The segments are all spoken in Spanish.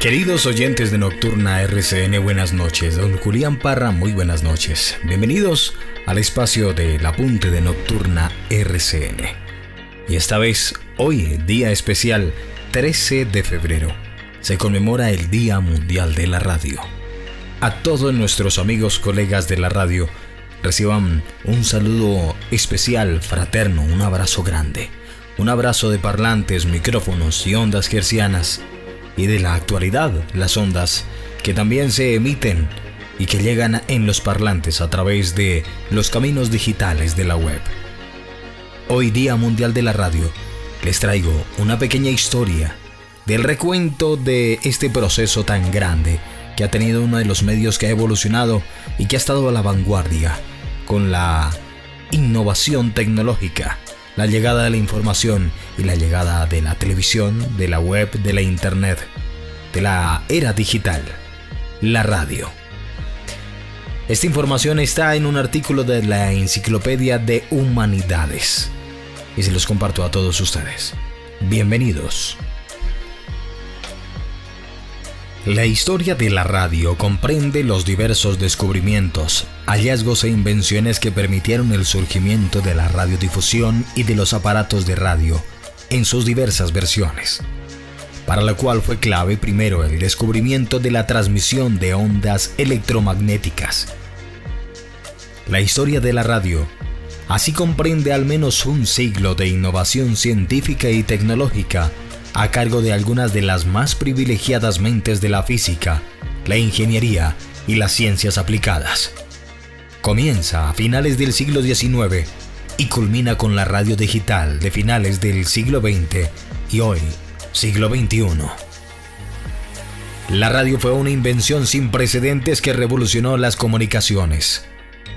Queridos oyentes de Nocturna RCN, buenas noches. Don Julián Parra, muy buenas noches. Bienvenidos al espacio del apunte de Nocturna RCN. Y esta vez, hoy, día especial, 13 de febrero, se conmemora el Día Mundial de la Radio. A todos nuestros amigos, colegas de la radio, reciban un saludo especial, fraterno, un abrazo grande. Un abrazo de parlantes, micrófonos y ondas hercianas. Y de la actualidad, las ondas que también se emiten y que llegan en los parlantes a través de los caminos digitales de la web. Hoy, Día Mundial de la Radio, les traigo una pequeña historia del recuento de este proceso tan grande que ha tenido uno de los medios que ha evolucionado y que ha estado a la vanguardia con la innovación tecnológica, la llegada de la información y la llegada de la televisión, de la web, de la internet, de la era digital, la radio. Esta información está en un artículo de la Enciclopedia de Humanidades y se los comparto a todos ustedes. Bienvenidos. La historia de la radio comprende los diversos descubrimientos, hallazgos e invenciones que permitieron el surgimiento de la radiodifusión y de los aparatos de radio en sus diversas versiones, para lo cual fue clave primero el descubrimiento de la transmisión de ondas electromagnéticas. La historia de la radio así comprende al menos un siglo de innovación científica y tecnológica a cargo de algunas de las más privilegiadas mentes de la física, la ingeniería y las ciencias aplicadas. Comienza a finales del siglo XIX y culmina con la radio digital de finales del siglo XX y hoy, siglo XXI. La radio fue una invención sin precedentes que revolucionó las comunicaciones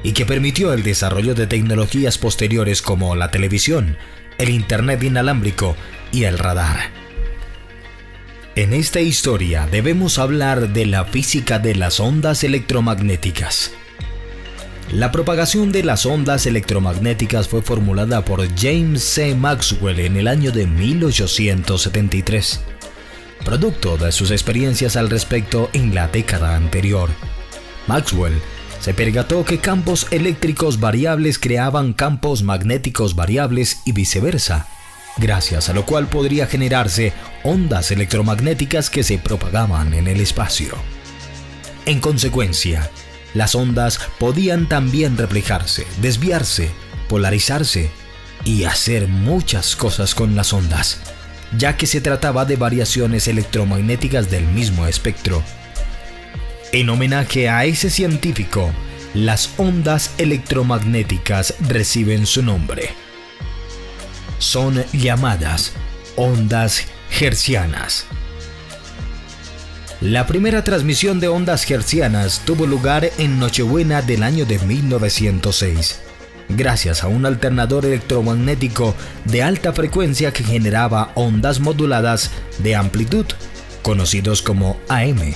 y que permitió el desarrollo de tecnologías posteriores como la televisión, el internet inalámbrico y el radar. En esta historia debemos hablar de la física de las ondas electromagnéticas. La propagación de las ondas electromagnéticas fue formulada por James C. Maxwell en el año de 1873, producto de sus experiencias al respecto en la década anterior. Maxwell se percató que campos eléctricos variables creaban campos magnéticos variables y viceversa, gracias a lo cual podría generarse ondas electromagnéticas que se propagaban en el espacio. En consecuencia, las ondas podían también reflejarse, desviarse, polarizarse y hacer muchas cosas con las ondas, ya que se trataba de variaciones electromagnéticas del mismo espectro. En homenaje a ese científico, las ondas electromagnéticas reciben su nombre. Son llamadas ondas hertzianas. La primera transmisión de ondas hertzianas tuvo lugar en Nochebuena del año de 1906, gracias a un alternador electromagnético de alta frecuencia que generaba ondas moduladas de amplitud, conocidos como AM.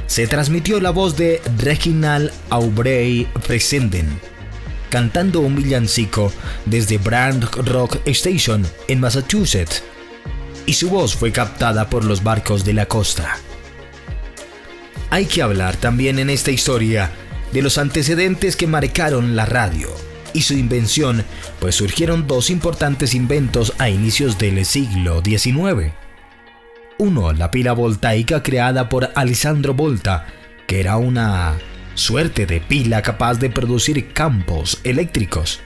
Se transmitió la voz de Reginald Aubrey Fessenden, cantando un villancico desde Brand Rock Station en Massachusetts, y su voz fue captada por los barcos de la costa. Hay que hablar también en esta historia de los antecedentes que marcaron la radio y su invención, pues surgieron dos importantes inventos a inicios del siglo XIX. Uno, la pila voltaica creada por Alessandro Volta, que era una suerte de pila capaz de producir campos eléctricos.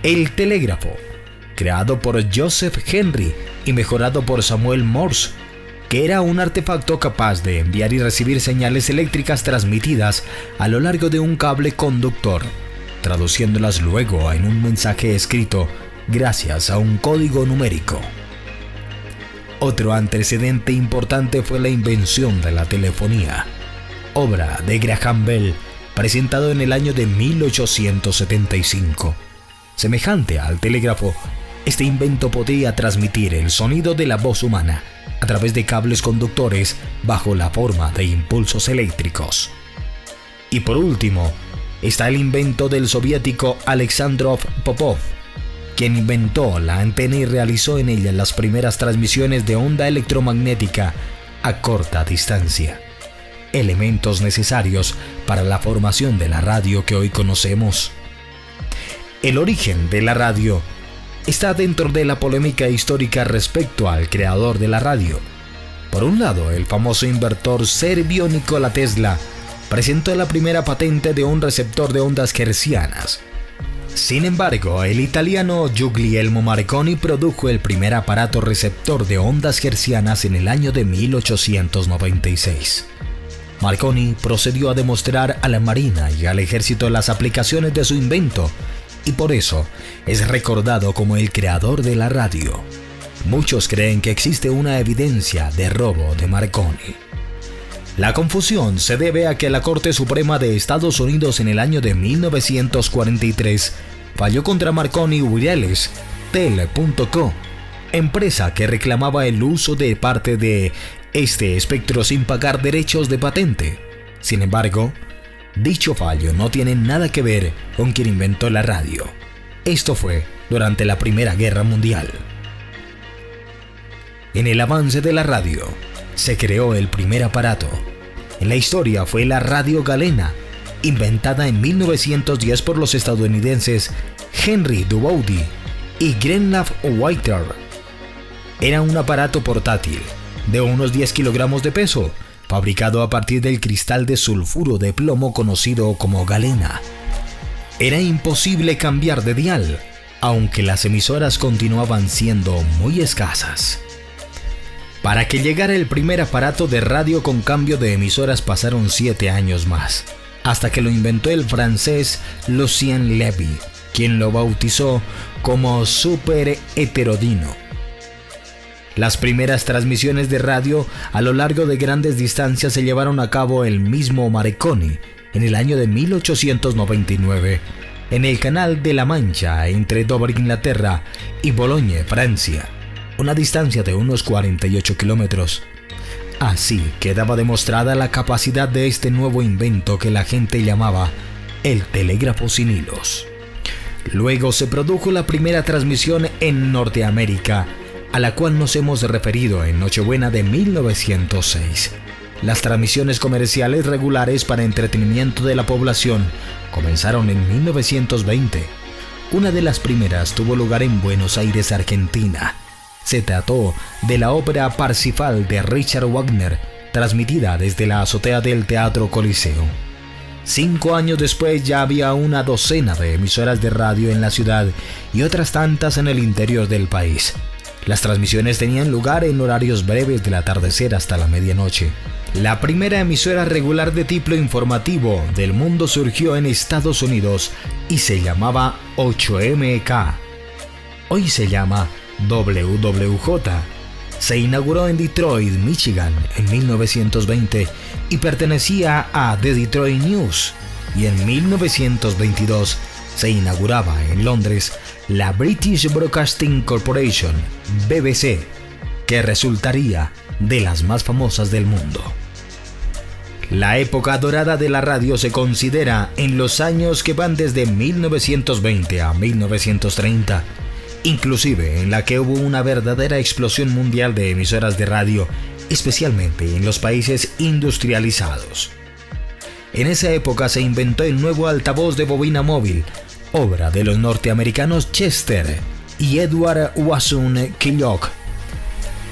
El telégrafo, creado por Joseph Henry y mejorado por Samuel Morse, que era un artefacto capaz de enviar y recibir señales eléctricas transmitidas a lo largo de un cable conductor, traduciéndolas luego en un mensaje escrito gracias a un código numérico. Otro antecedente importante fue la invención de la telefonía, obra de Graham Bell, presentado en el año de 1875. Semejante al telégrafo, este invento podía transmitir el sonido de la voz humana a través de cables conductores bajo la forma de impulsos eléctricos. Y por último, está el invento del soviético Alexandrov Popov, quien inventó la antena y realizó en ella las primeras transmisiones de onda electromagnética a corta distancia, elementos necesarios para la formación de la radio que hoy conocemos. El origen de la radio está dentro de la polémica histórica respecto al creador de la radio. Por un lado, el famoso inventor serbio Nikola Tesla presentó la primera patente de un receptor de ondas hertzianas. Sin embargo, el italiano Guglielmo Marconi produjo el primer aparato receptor de ondas hertzianas en el año de 1896. Marconi procedió a demostrar a la Marina y al Ejército las aplicaciones de su invento, y por eso es recordado como el creador de la radio. Muchos creen que existe una evidencia de robo de Marconi. La confusión se debe a que la Corte Suprema de Estados Unidos en el año de 1943 falló contra Marconi Wireless Tele.co, empresa que reclamaba el uso de parte de este espectro sin pagar derechos de patente. Sin embargo, dicho fallo no tiene nada que ver con quien inventó la radio. Esto fue durante la Primera Guerra Mundial. En el avance de la radio, se creó el primer aparato. En la historia fue la radio galena, inventada en 1910 por los estadounidenses Henry Dubowdy y Grenlav Whitter. Era un aparato portátil de unos 10 kilogramos de peso, fabricado a partir del cristal de sulfuro de plomo conocido como galena. Era imposible cambiar de dial, aunque las emisoras continuaban siendo muy escasas. Para que llegara el primer aparato de radio con cambio de emisoras pasaron 7 años más, hasta que lo inventó el francés Lucien Levy, quien lo bautizó como super heterodino. Las primeras transmisiones de radio a lo largo de grandes distancias se llevaron a cabo el mismo Marconi en el año de 1899 en el Canal de la Mancha entre Dover, Inglaterra y Bologne, Francia, una distancia de unos 48 kilómetros. Así quedaba demostrada la capacidad de este nuevo invento que la gente llamaba el telégrafo sin hilos. Luego se produjo la primera transmisión en Norteamérica, a la cual nos hemos referido en Nochebuena de 1906. Las transmisiones comerciales regulares para entretenimiento de la población comenzaron en 1920. Una de las primeras tuvo lugar en Buenos Aires, Argentina. Se trató de la ópera Parsifal de Richard Wagner, transmitida desde la azotea del Teatro Coliseo. 5 años después ya había una docena de emisoras de radio en la ciudad y otras tantas en el interior del país. Las transmisiones tenían lugar en horarios breves del atardecer hasta la medianoche. La primera emisora regular de tipo informativo del mundo surgió en Estados Unidos y se llamaba 8MK. Hoy se llama WWJ. Se inauguró en Detroit, Michigan en 1920 y pertenecía a The Detroit News, y en 1922 se inauguraba en Londres la British Broadcasting Corporation, BBC, que resultaría de las más famosas del mundo. La época dorada de la radio se considera en los años que van desde 1920 a 1930, inclusive en la que hubo una verdadera explosión mundial de emisoras de radio, especialmente en los países industrializados. En esa época se inventó el nuevo altavoz de bobina móvil, obra de los norteamericanos Chester y Edward Wasson Kellogg,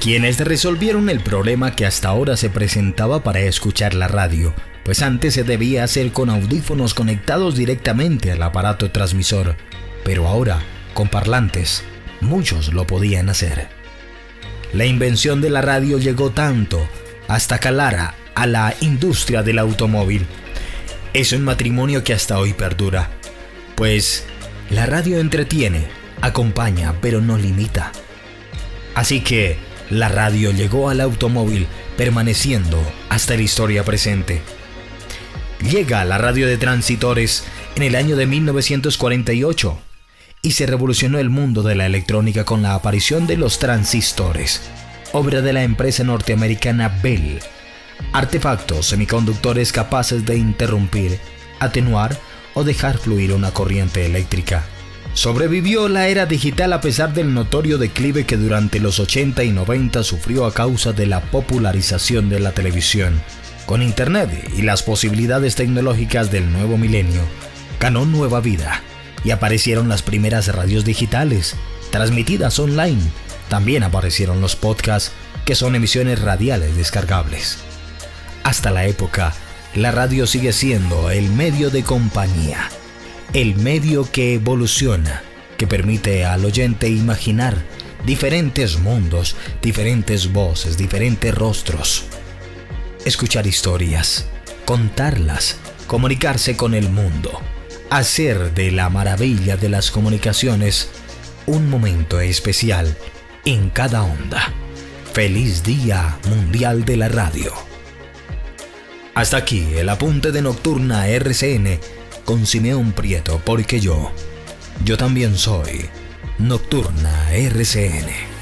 quienes resolvieron el problema que hasta ahora se presentaba para escuchar la radio, pues antes se debía hacer con audífonos conectados directamente al aparato transmisor, pero ahora, con parlantes, muchos lo podían hacer. La invención de la radio llegó tanto hasta calar a la industria del automóvil. Es un matrimonio que hasta hoy perdura, pues la radio entretiene, acompaña, pero no limita. Así que la radio llegó al automóvil, permaneciendo hasta la historia presente. Llega la radio de transitores en el año de 1948 y se revolucionó el mundo de la electrónica con la aparición de los transistores, obra de la empresa norteamericana Bell. Artefactos semiconductores capaces de interrumpir, atenuar o dejar fluir una corriente eléctrica. Sobrevivió la era digital a pesar del notorio declive que durante los 80 y 90 sufrió a causa de la popularización de la televisión. Con Internet y las posibilidades tecnológicas del nuevo milenio, ganó nueva vida y aparecieron las primeras radios digitales, transmitidas online. También aparecieron los podcasts, que son emisiones radiales descargables. Hasta la época, la radio sigue siendo el medio de compañía, el medio que evoluciona, que permite al oyente imaginar diferentes mundos, diferentes voces, diferentes rostros. Escuchar historias, contarlas, comunicarse con el mundo, hacer de la maravilla de las comunicaciones un momento especial en cada onda. ¡Feliz Día Mundial de la Radio! Hasta aquí el apunte de Nocturna RCN con Simeón Prieto, porque yo también soy Nocturna RCN.